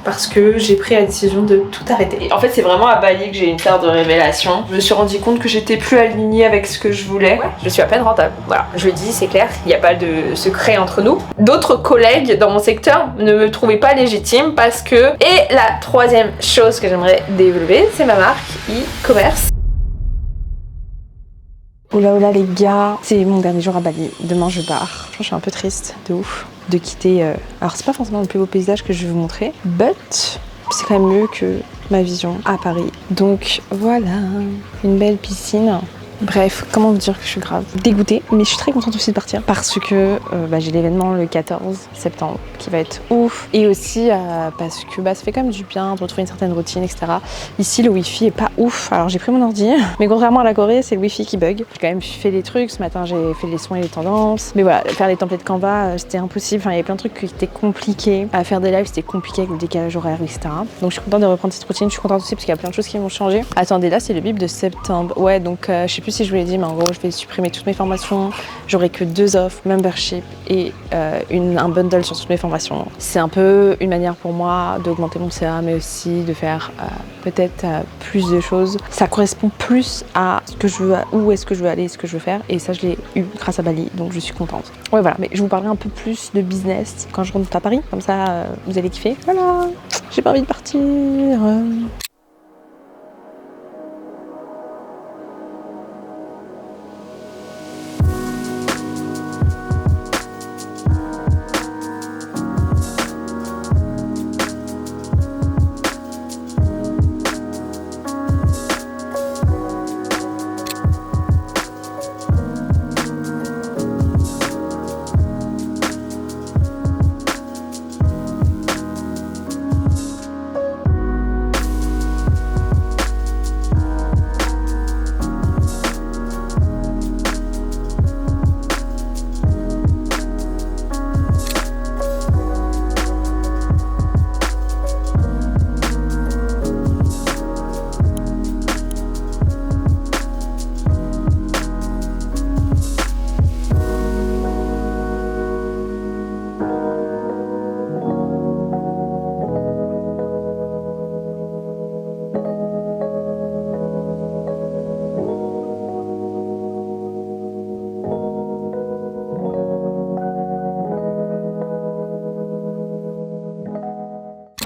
parce que j'ai pris la décision de tout arrêter. Et en fait c'est vraiment à Bali que j'ai une terre de révélation. Je me suis rendu compte que j'étais plus alignée avec ce que je voulais. Ouais, je suis à peine rentable, voilà, je le dis, c'est clair, il n'y a pas de secret entre nous. D'autres collègues dans mon secteur ne me trouvaient pas légitime parce que... Et la troisième chose que j'aimerais développer, c'est ma marque e-commerce. Oula oula les gars, c'est mon dernier jour à Bali, demain je pars. Franchement je suis un peu triste, de ouf, de quitter... Alors c'est pas forcément le plus beau paysage que je vais vous montrer, but c'est quand même mieux que ma vision à Paris. Donc voilà, une belle piscine. Bref, comment vous dire que je suis grave dégoûtée, mais je suis très contente aussi de partir parce que j'ai l'événement le 14 septembre qui va être ouf, et aussi parce que ça fait quand même du bien de retrouver une certaine routine, etc. Ici le wifi est pas ouf, alors j'ai pris mon ordi, mais contrairement à la Corée c'est le wifi qui bug. J'ai quand même fait les trucs, ce matin j'ai fait les sons et les tendances, mais voilà, faire les templates Canva c'était impossible, enfin il y avait plein de trucs qui étaient compliqués, à faire des lives c'était compliqué avec le décalage horaire, etc. Donc je suis contente de reprendre cette routine, je suis contente aussi parce qu'il y a plein de choses qui vont changer. Attendez, là c'est le bip de septembre, ouais, donc je sais plus si je vous l'ai dit, mais en gros je vais supprimer toutes mes formations, j'aurai que 2 offres, membership et un bundle sur toutes mes formations. C'est un peu une manière pour moi d'augmenter mon CA, mais aussi de faire peut-être plus de choses. Ça correspond plus à ce que je veux, où est-ce que je veux aller, ce que je veux faire, et ça je l'ai eu grâce à Bali, donc je suis contente. Ouais voilà, mais je vous parlerai un peu plus de business quand je rentre à Paris, comme ça vous allez kiffer. Voilà, j'ai pas envie de partir.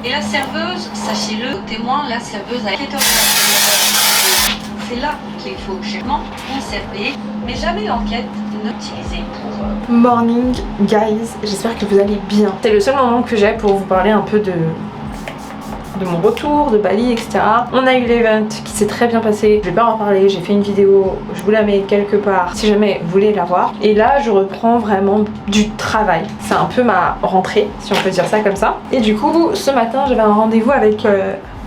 Et la serveuse, sachez-le, au témoin, la serveuse a été c'est là qu'il faut chèrement conserver, mais jamais l'enquête n'utiliser pour... Morning guys, j'espère que vous allez bien. C'est le seul moment que j'ai pour vous parler un peu de mon retour, de Bali, etc. On a eu l'event qui s'est très bien passé. Je vais pas en parler, j'ai fait une vidéo, je vous la mets quelque part si jamais vous voulez la voir. Et là, je reprends vraiment du travail. C'est un peu ma rentrée, si on peut dire ça comme ça. Et du coup, ce matin, j'avais un rendez-vous avec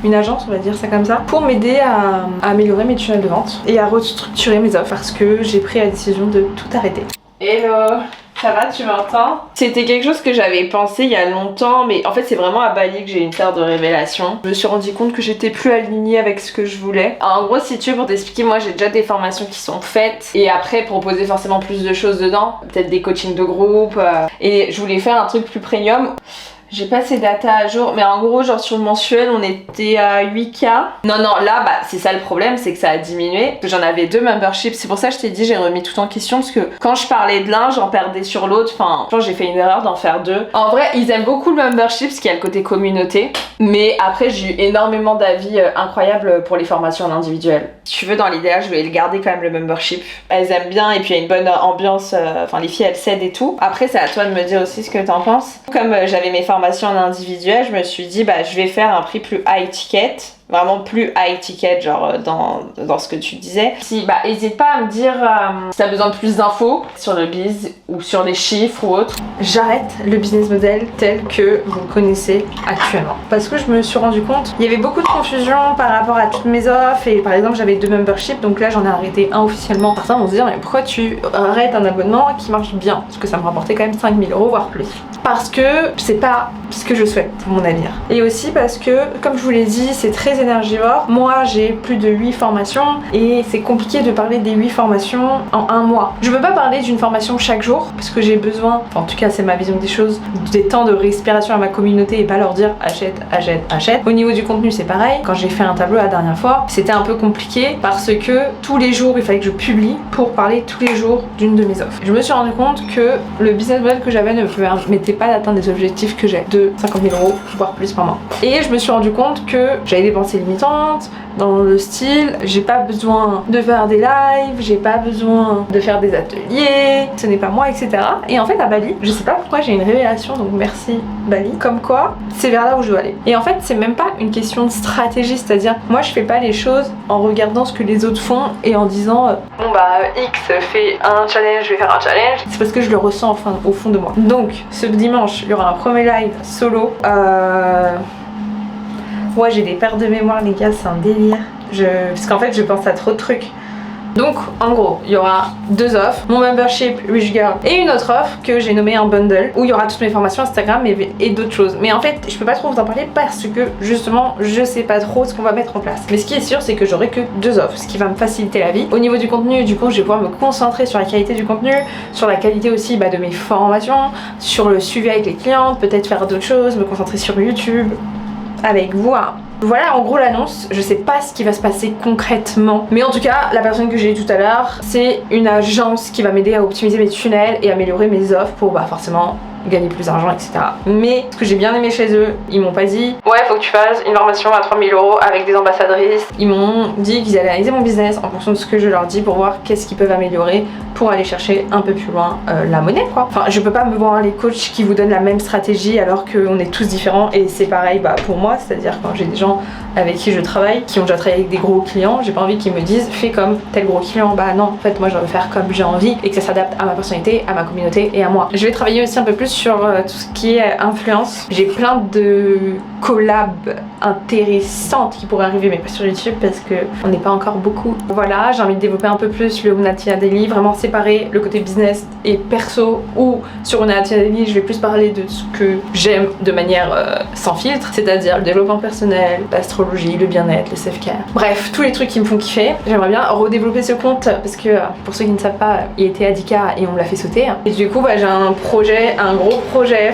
une agence, on va dire ça comme ça, pour m'aider à améliorer mes tunnels de vente et à restructurer mes offres parce que j'ai pris la décision de tout arrêter. Hello! Ça va, tu m'entends? C'était quelque chose que j'avais pensé il y a longtemps, mais en fait c'est vraiment à Bali que j'ai une terre de révélation. Je me suis rendu compte que j'étais plus alignée avec ce que je voulais. En gros, si tu veux, pour t'expliquer, moi j'ai déjà des formations qui sont faites et après proposer forcément plus de choses dedans, peut-être des coachings de groupe, et je voulais faire un truc plus premium. J'ai pas ces datas à jour, mais en gros, genre sur le mensuel, on était à 8K. Non, là, c'est ça le problème, c'est que ça a diminué. J'en avais 2 memberships, c'est pour ça que je t'ai dit, j'ai remis tout en question, parce que quand je parlais de l'un, j'en perdais sur l'autre. Enfin, je pense que j'ai fait une erreur d'en faire 2. En vrai, ils aiment beaucoup le membership, parce qu'il y a le côté communauté. Mais après, j'ai eu énormément d'avis incroyables pour les formations en individuel. Si tu veux, dans l'idéal, je vais le garder quand même le membership. Elles aiment bien, et puis il y a une bonne ambiance, enfin les filles, elles cèdent et tout. Après, c'est à toi de me dire aussi ce que t'en penses. Comme j'avais mes formations en individuel, je me suis dit je vais faire un prix plus high ticket, vraiment plus high ticket, genre dans ce que tu disais. Si hésite pas à me dire si t'as besoin de plus d'infos sur le biz ou sur les chiffres ou autre. J'arrête le business model tel que vous le connaissez actuellement parce que je me suis rendu compte il y avait beaucoup de confusion par rapport à toutes mes offres, et par exemple j'avais 2 memberships, donc là j'en ai arrêté un officiellement. Certains vont se dire mais pourquoi tu arrêtes un abonnement qui marche bien, parce que ça me rapportait quand même 5000 € voire plus. Parce que c'est pas ce que je souhaite pour mon avenir. Et aussi parce que, comme je vous l'ai dit, c'est très énergivore. Moi, j'ai plus de 8 formations et c'est compliqué de parler des 8 formations en un mois. Je veux pas parler d'une formation chaque jour parce que j'ai besoin, enfin, en tout cas c'est ma vision des choses, des temps de respiration à ma communauté et pas leur dire achète, achète, achète. Au niveau du contenu c'est pareil. Quand j'ai fait un tableau la dernière fois, c'était un peu compliqué parce que tous les jours il fallait que je publie pour parler tous les jours d'une de mes offres. Je me suis rendu compte que le business model que j'avais ne me permettait pas d'atteindre des objectifs que j'ai de 50 000 €, voire plus par mois. Et je me suis rendu compte que j'avais des pensées limitantes dans le style, j'ai pas besoin de faire des lives, j'ai pas besoin de faire des ateliers, ce n'est pas moi, etc. Et en fait à Bali, je sais pas pourquoi j'ai une révélation, donc merci Bali, comme quoi c'est vers là où je dois aller. Et en fait c'est même pas une question de stratégie, c'est-à-dire moi je fais pas les choses en regardant ce que les autres font et en disant bon bah X fait un challenge, je vais faire un challenge. C'est parce que je le ressens au fond de moi. Donc ce dimanche il y aura un premier live solo. Ouais, j'ai des pertes de mémoire les gars, c'est un délire. Parce qu'en fait je pense à trop de trucs. Donc en gros, il y aura 2 offres, mon membership Rich Girl et une autre offre que j'ai nommée un bundle où il y aura toutes mes formations Instagram et d'autres choses. Mais en fait, je peux pas trop vous en parler parce que justement, je sais pas trop ce qu'on va mettre en place. Mais ce qui est sûr, c'est que j'aurai que 2 offres, ce qui va me faciliter la vie. Au niveau du contenu, du coup, je vais pouvoir me concentrer sur la qualité du contenu, sur la qualité aussi de mes formations, sur le suivi avec les clientes, peut-être faire d'autres choses, me concentrer sur YouTube avec vous. Voilà en gros l'annonce, je sais pas ce qui va se passer concrètement, mais en tout cas la personne que j'ai eue tout à l'heure, c'est une agence qui va m'aider à optimiser mes tunnels et améliorer mes offres pour forcément gagner plus d'argent, etc. Mais ce que j'ai bien aimé chez eux, ils m'ont pas dit ouais faut que tu fasses une formation à 3 000 € avec des ambassadrices. Ils m'ont dit qu'ils allaient analyser mon business en fonction de ce que je leur dis pour voir qu'est-ce qu'ils peuvent améliorer pour aller chercher un peu plus loin la monnaie quoi. Enfin je peux pas me voir les coachs qui vous donnent la même stratégie alors qu'on est tous différents et c'est pareil pour moi, c'est-à-dire quand j'ai des gens avec qui je travaille, qui ont déjà travaillé avec des gros clients, j'ai pas envie qu'ils me disent fais comme tel gros client, bah non en fait moi je veux faire comme j'ai envie et que ça s'adapte à ma personnalité, à ma communauté et à moi. Je vais travailler aussi un peu plus sur tout ce qui est influence. J'ai plein de collabs intéressantes qui pourraient arriver mais pas sur YouTube parce que on n'est pas encore beaucoup. Voilà, j'ai envie de développer un peu plus le Unatia Daily, vraiment séparer le côté business et perso, ou sur Unatia Daily je vais plus parler de ce que j'aime de manière sans filtre, c'est-à-dire le développement personnel, l'astrologie, le bien-être, le self-care. Bref, tous les trucs qui me font kiffer. J'aimerais bien redévelopper ce compte parce que pour ceux qui ne savent pas, il était à 10K et on l'a fait sauter. Et du coup j'ai un projet, un gros projet.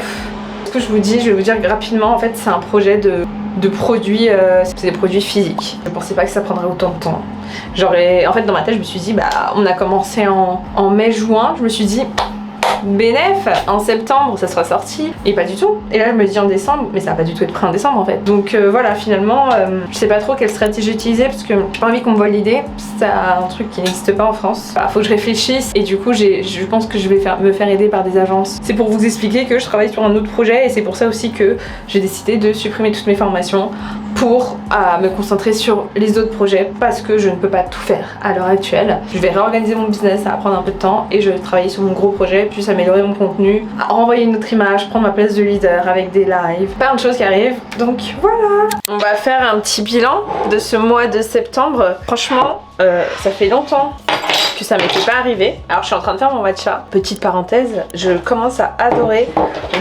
Ce que je vous dis, je vais vous dire rapidement, en fait c'est un projet de produits, c'est des produits physiques. Je pensais pas que ça prendrait autant de temps. En fait dans ma tête je me suis dit on a commencé en mai-juin, je me suis dit bénéf, en septembre ça sera sorti, et pas du tout. Et là je me dis en décembre, mais ça va pas du tout être prêt en décembre en fait. Donc voilà, finalement je sais pas trop quelle stratégie utiliser parce que j'ai pas envie qu'on me vole l'idée. C'est un truc qui n'existe pas en France. Faut que je réfléchisse et du coup je pense que je vais me faire aider par des agences. C'est pour vous expliquer que je travaille sur un autre projet et c'est pour ça aussi que j'ai décidé de supprimer toutes mes formations pour me concentrer sur les autres projets parce que je ne peux pas tout faire à l'heure actuelle. Je vais réorganiser mon business, ça va prendre un peu de temps et je vais travailler sur mon gros projet, puis améliorer mon contenu, renvoyer une autre image, prendre ma place de leader avec des lives, plein de choses qui arrivent. Donc voilà. On va faire un petit bilan de ce mois de septembre. Franchement, ça fait longtemps que ça m'était pas arrivé. Alors je suis en train de faire mon matcha. Petite parenthèse, je commence à adorer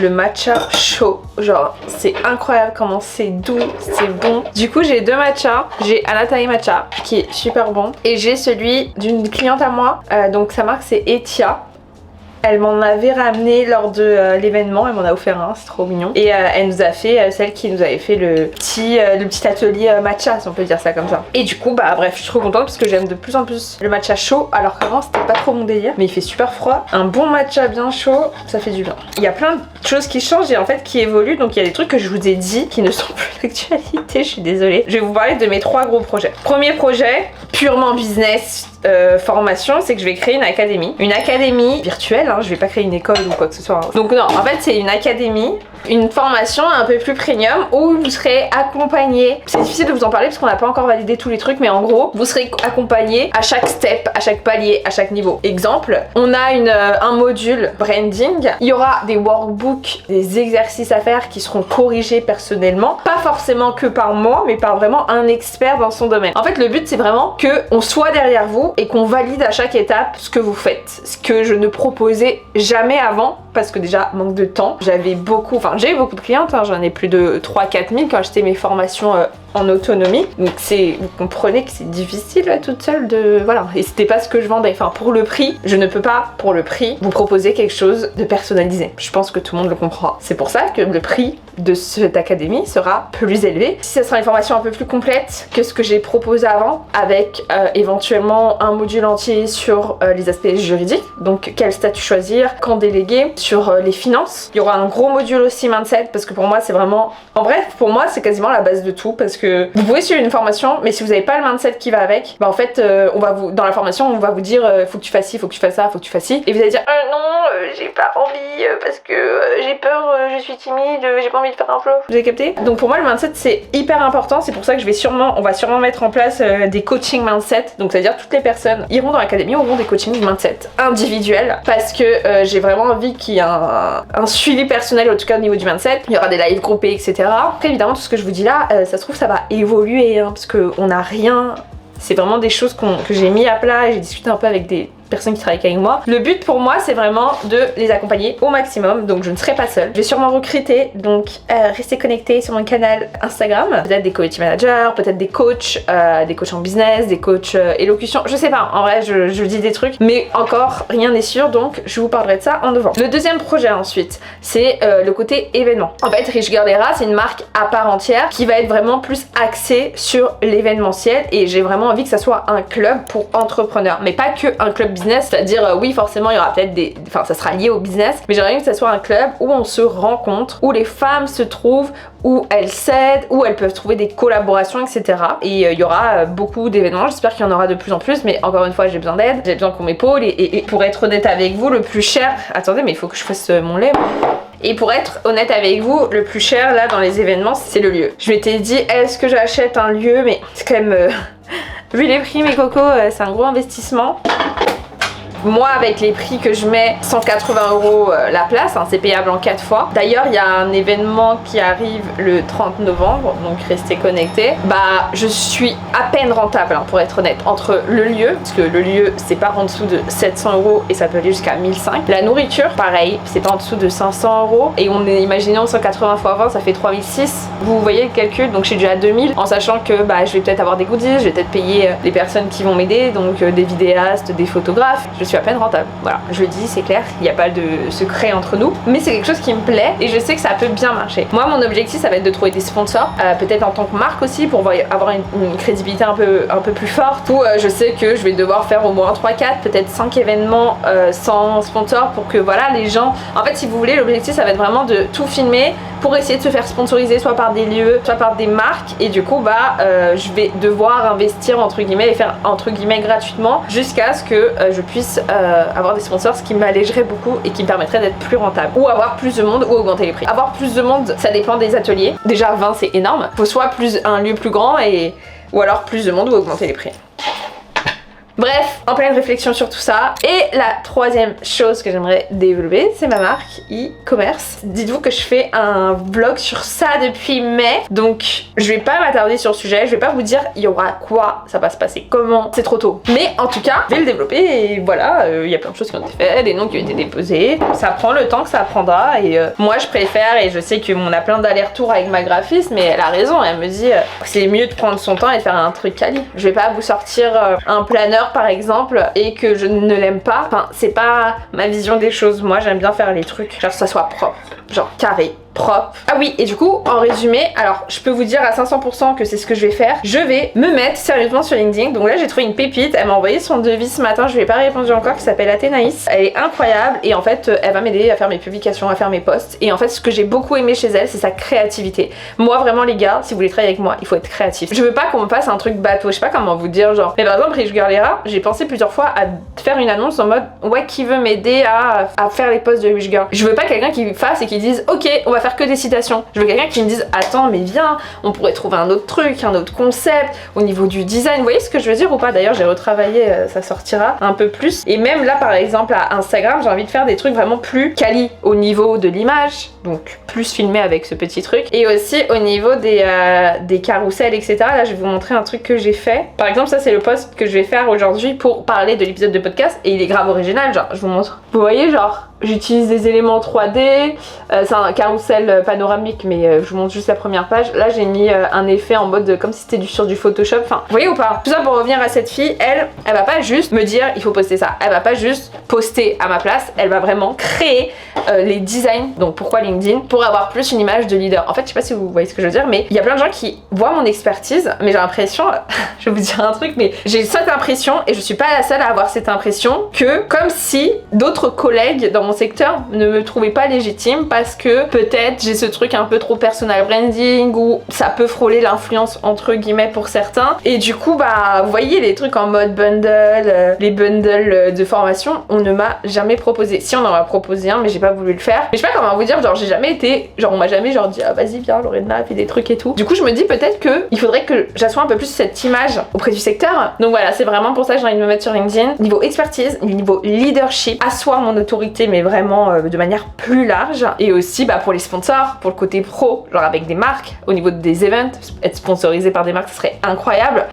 le matcha chaud. Genre c'est incroyable comment c'est doux, c'est bon. Du coup j'ai 2 matchas. J'ai Anatae Matcha qui est super bon et j'ai celui d'une cliente à moi. Donc sa marque c'est Etia. Elle m'en avait ramené lors de l'événement, elle m'en a offert un, c'est trop mignon. Et elle nous a fait, celle qui nous avait fait le petit atelier matcha, si on peut dire ça comme ça. Et du coup, bref, je suis trop contente parce que j'aime de plus en plus le matcha chaud, alors qu'avant c'était pas trop mon délire. Mais il fait super froid. Un bon matcha bien chaud, ça fait du bien. Il y a plein de choses qui changent et en fait qui évoluent, donc il y a des trucs que je vous ai dit qui ne sont plus d'actualité, je suis désolée. Je vais vous parler de mes 3 gros projets. Premier projet, purement business, formation, c'est que je vais créer une académie virtuelle, hein, je vais pas créer une école ou quoi que ce soit. Donc non, en fait c'est une académie, une formation un peu plus premium où vous serez accompagné. C'est difficile de vous en parler parce qu'on n'a pas encore validé tous les trucs, mais en gros vous serez accompagné à chaque step, à chaque palier, à chaque niveau. Exemple, on a un module branding, il y aura des workbooks, des exercices à faire qui seront corrigés personnellement, pas forcément que par moi, mais par vraiment un expert dans son domaine. En fait le but c'est vraiment que on soit derrière vous et qu'on valide à chaque étape ce que vous faites, ce que je ne proposais jamais avant parce que déjà manque de temps. J'ai eu beaucoup de clientes, hein, j'en ai plus de 3-4 000 quand j'étais mes formations en autonomie. Donc vous comprenez que c'est difficile là, toute seule voilà. Et c'était pas ce que je vendais. Enfin, pour le prix, je ne peux pas, pour le prix, vous proposer quelque chose de personnalisé. Je pense que tout le monde le comprend. C'est pour ça que le prix de cette académie sera plus élevé. Si ça sera une formation un peu plus complète que ce que j'ai proposé avant, avec éventuellement un module entier sur les aspects juridiques, donc quel statut choisir, quand déléguer, sur les finances. Il y aura un gros module aussi mindset, parce que pour moi c'est vraiment... En bref, pour moi c'est quasiment la base de tout, parce que vous pouvez suivre une formation, mais si vous n'avez pas le mindset qui va avec, bah en fait dans la formation on va vous dire faut que tu fasses ci, faut que tu fasses ça, faut que tu fasses ci, et vous allez dire non, j'ai pas envie parce que j'ai peur, je suis timide, j'ai pas envie de faire un flop. Vous avez capté? Donc pour moi le mindset c'est hyper important, c'est pour ça que on va sûrement mettre en place des coaching mindset, donc c'est à dire toutes les personnes iront dans l'académie, auront des coaching mindset individuels, parce que j'ai vraiment envie qu'il y ait un suivi personnel, en tout cas au niveau du mindset. Il y aura des lives groupés, etc. Après évidemment tout ce que je vous dis là, ça se trouve ça va évoluer, hein, parce qu'on n'a rien, c'est vraiment des choses que j'ai mis à plat, et j'ai discuté un peu avec des personnes qui travaillent avec moi. Le but pour moi c'est vraiment de les accompagner au maximum, donc je ne serai pas seule. Je vais sûrement recruter, donc restez connectés sur mon canal Instagram, peut-être des community managers, peut-être des coachs en business, des coachs élocution, je sais pas, en vrai je dis des trucs, mais encore rien n'est sûr, donc je vous parlerai de ça en novembre. Le deuxième projet ensuite, c'est le côté événement. En fait Rich Girl Era c'est une marque à part entière qui va être vraiment plus axée sur l'événementiel, et j'ai vraiment envie que ça soit un club pour entrepreneurs, mais pas que un club business, c'est-à-dire oui forcément il y aura peut-être ça sera lié au business, mais j'aimerais que ça soit un club où on se rencontre, où les femmes se trouvent, où elles s'aident, où elles peuvent trouver des collaborations, etc. Et il y aura beaucoup d'événements, j'espère qu'il y en aura de plus en plus, mais encore une fois j'ai besoin d'aide, j'ai besoin qu'on m'épaule, et pour être honnête avec vous, le plus cher... Attendez, mais il faut que je fasse mon lait. Et pour être honnête avec vous, le plus cher là dans les événements, c'est le lieu. Je m'étais dit, est-ce que j'achète un lieu, mais c'est quand même... vu les prix mes cocos, c'est un gros investissement. Moi avec les prix que je mets, 180 € la place, hein, c'est payable en 4 fois. D'ailleurs il y a un événement qui arrive le 30 novembre, donc restez connectés. Bah je suis à peine rentable, hein, pour être honnête, entre le lieu, parce que le lieu c'est pas en dessous de 700 € et ça peut aller jusqu'à 1500. La nourriture pareil, c'est pas en dessous de 500 €, et on est, imaginons 180 x 20, ça fait 3006. Vous voyez le calcul, donc je suis déjà à 2000, en sachant que bah je vais peut-être avoir des goodies, je vais peut-être payer les personnes qui vont m'aider, donc des vidéastes, des photographes. Je suis à peine rentable, voilà, je le dis, c'est clair, il n'y a pas de secret entre nous, mais c'est quelque chose qui me plaît et je sais que ça peut bien marcher. Moi mon objectif ça va être de trouver des sponsors, peut-être en tant que marque aussi, pour avoir une crédibilité un peu plus forte, où je sais que je vais devoir faire au moins 3-4, peut-être 5 événements sans sponsor, pour que voilà les gens, en fait si vous voulez l'objectif ça va être vraiment de tout filmer pour essayer de se faire sponsoriser soit par des lieux, soit par des marques, et du coup bah je vais devoir investir entre guillemets et faire entre guillemets gratuitement jusqu'à ce que je puisse avoir des sponsors, ce qui m'allégerait beaucoup et qui me permettrait d'être plus rentable, ou avoir plus de monde, ou augmenter les prix. Avoir plus de monde ça dépend des ateliers, déjà 20 c'est énorme, faut soit un lieu plus grand, ou alors plus de monde, ou augmenter les prix. Bref, en pleine réflexion sur tout ça. Et la troisième chose que j'aimerais développer, c'est ma marque e-commerce. Dites-vous que je fais un vlog sur ça depuis mai, donc je vais pas m'attarder sur le sujet, je vais pas vous dire il y aura quoi, ça va se passer comment, c'est trop tôt. Mais en tout cas, je vais le développer, et voilà, il y a plein de choses qui ont été faites, des noms qui ont été déposés. Ça prend le temps que ça prendra, et moi je préfère, et je sais qu'on a plein d'allers-retours avec ma graphiste, mais elle a raison, elle me dit c'est mieux de prendre son temps et de faire un truc quali. Je vais pas vous sortir un planeur par exemple et que je ne l'aime pas, enfin c'est pas ma vision des choses. Moi j'aime bien faire les trucs genre que ça soit propre, genre carré, propre. Ah oui, et du coup en résumé, alors je peux vous dire à 500% que c'est ce que je vais faire. Je vais me mettre sérieusement sur LinkedIn. Donc là j'ai trouvé une pépite, elle m'a envoyé son devis ce matin, je lui ai pas répondu encore, qui s'appelle Athénaïs. Elle est incroyable, et en fait elle va m'aider à faire mes publications, à faire mes posts. Et en fait ce que j'ai beaucoup aimé chez elle, c'est sa créativité. Moi vraiment les gars, si vous voulez travailler avec moi, il faut être créatif. Je veux pas qu'on me passe un truc bateau, je sais pas comment vous dire, genre, mais par exemple Rich Girl Era, j'ai pensé plusieurs fois à faire une annonce en mode ouais, qui veut m'aider à faire les posts de Rich Girl. Je veux pas quelqu'un qui fasse et qui dise ok on va faire que des citations. Je veux quelqu'un qui me dise attends mais viens, on pourrait trouver un autre truc, un autre concept au niveau du design. Vous voyez ce que je veux dire ou pas? D'ailleurs j'ai retravaillé, ça sortira un peu plus. Et même là par exemple à Instagram, j'ai envie de faire des trucs vraiment plus quali au niveau de l'image, donc plus filmé avec ce petit truc, et aussi au niveau des carousels, etc. Là je vais vous montrer un truc que j'ai fait. Par exemple ça c'est le post que je vais faire aujourd'hui pour parler de l'épisode de podcast, et il est grave original, genre je vous montre. Vous voyez genre j'utilise des éléments 3D, c'est un carrousel panoramique mais je vous montre juste la première page. Là j'ai mis un effet en mode comme si c'était sur du Photoshop, enfin vous voyez ou pas? Tout ça pour revenir à cette fille, elle va pas juste me dire il faut poster ça, elle va pas juste poster à ma place, elle va vraiment créer les designs. Donc pourquoi LinkedIn? Pour avoir plus une image de leader. En fait je sais pas si vous voyez ce que je veux dire, mais il y a plein de gens qui voient mon expertise, mais j'ai l'impression, je vais vous dire un truc, mais j'ai cette impression, et je suis pas la seule à avoir cette impression, que comme si d'autres collègues dans mon secteur ne me trouvaient pas légitime parce que peut-être j'ai ce truc un peu trop personal branding ou ça peut frôler l'influence entre guillemets pour certains, et du coup bah vous voyez les trucs en mode bundle, les bundles de formation, on ne m'a jamais proposé. Si on en m'a proposé un mais j'ai pas voulu le faire, mais je sais pas comment vous dire, genre j'ai jamais été, genre on m'a jamais genre dit ah vas-y viens Lorena fais des trucs et tout. Du coup je me dis peut-être que il faudrait que j'assoie un peu plus cette image auprès du secteur. Donc voilà, c'est vraiment pour ça que j'ai envie de me mettre sur LinkedIn. Niveau expertise, niveau leadership, asseoir mon autorité mais vraiment de manière plus large, et aussi bah pour les sponsors, pour le côté pro, genre avec des marques, au niveau des events, être sponsorisé par des marques ce serait incroyable.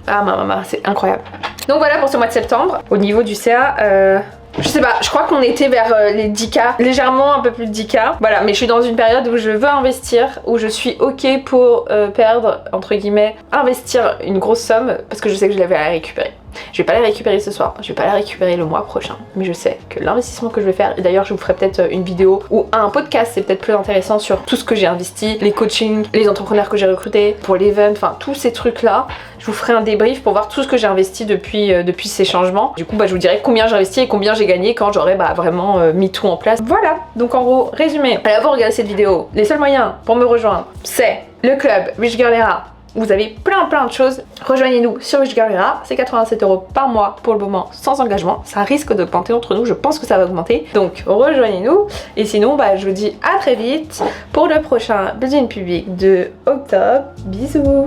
Ah ma maman, c'est incroyable. Donc voilà pour ce mois de septembre. Au niveau du CA, je sais pas, je crois qu'on était vers les 10K, légèrement un peu plus de 10K. Voilà, mais je suis dans une période où je veux investir, où je suis ok pour perdre, entre guillemets, investir une grosse somme, parce que je sais que je l'avais à récupérer. Je vais pas la récupérer ce soir, je vais pas la récupérer le mois prochain, mais je sais que l'investissement que je vais faire, et d'ailleurs je vous ferai peut-être une vidéo ou un podcast, c'est peut-être plus intéressant sur tout ce que j'ai investi, les coachings, les entrepreneurs que j'ai recrutés pour l'event, enfin tous ces trucs là, je vous ferai un débrief pour voir tout ce que j'ai investi depuis ces changements. Du coup bah je vous dirai combien j'ai investi et combien j'ai gagné quand j'aurai bah vraiment mis tout en place. Voilà, donc en gros, résumé, allez avant regarder cette vidéo, les seuls moyens pour me rejoindre, c'est le club Rich Girl Era. Vous avez plein de choses. Rejoignez-nous sur Rich Girl Era, c'est 87 € par mois pour le moment sans engagement. Ça risque d'augmenter entre nous, je pense que ça va augmenter. Donc rejoignez-nous. Et sinon, bah, je vous dis à très vite pour le prochain Building Public de octobre. Bisous.